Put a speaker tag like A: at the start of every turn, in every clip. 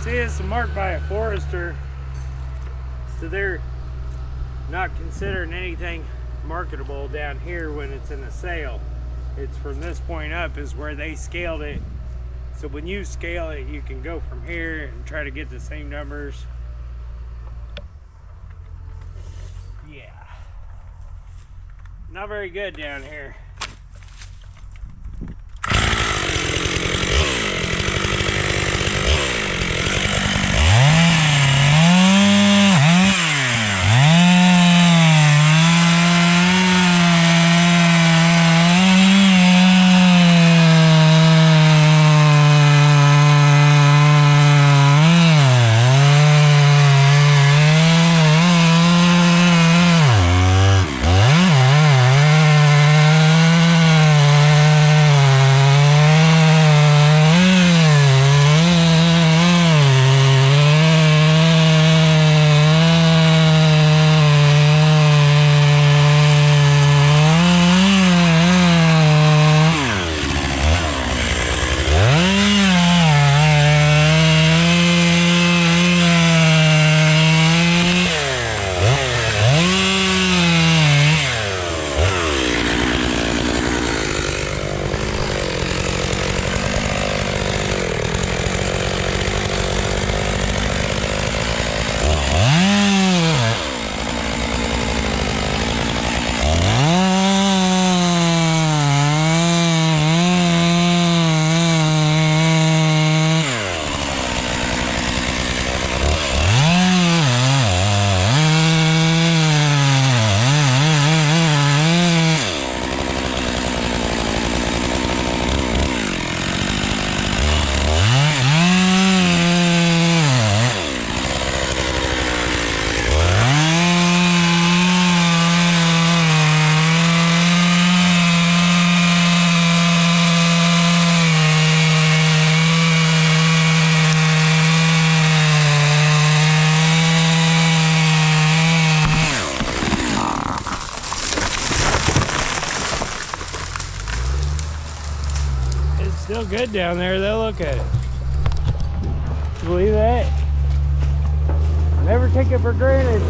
A: See, it's marked by a forester, so they're not considering anything marketable down here when it's in a sale. It's from this point up is where they scaled it. So when you scale it, you can go from here and try to get the same numbers. Yeah. Not very good down here. Still good down there though, look at it. You believe that? Never take it for granted.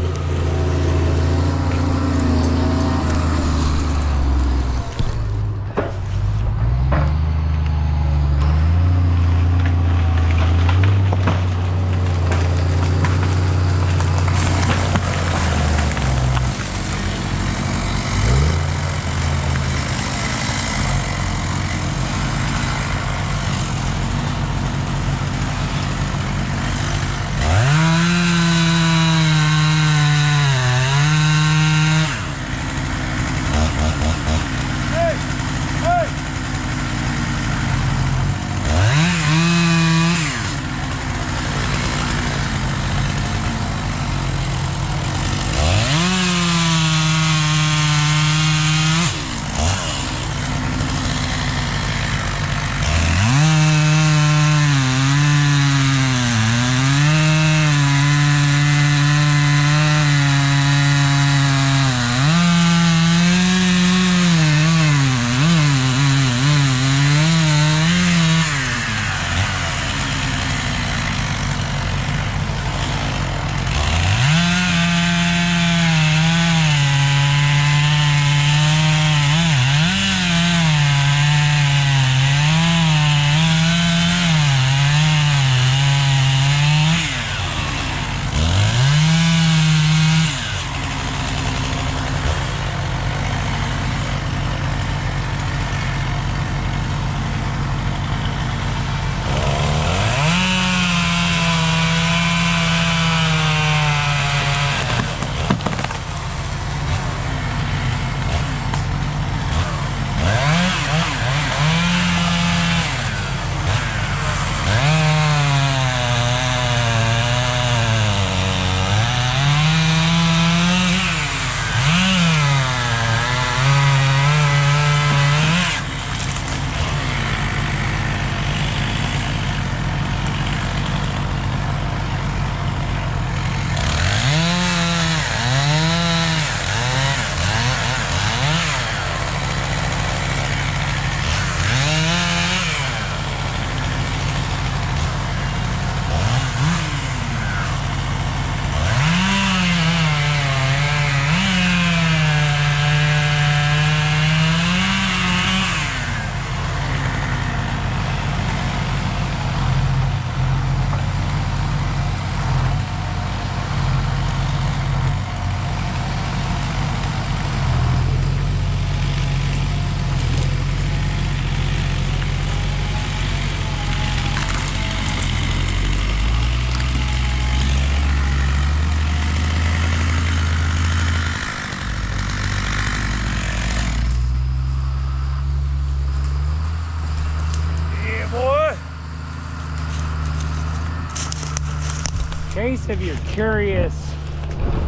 A: In case if you're curious,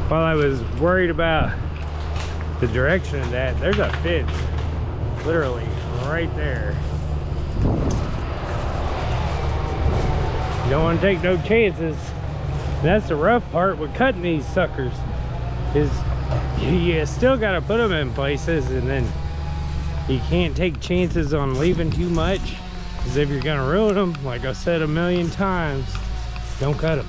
A: while I was worried about the direction of that, there's a fence literally right there. You don't want to take no chances. That's the rough part with cutting these suckers, is you still got to put them in places, and then you can't take chances on leaving too much, because if you're going to ruin them, like I said a million times, don't cut them.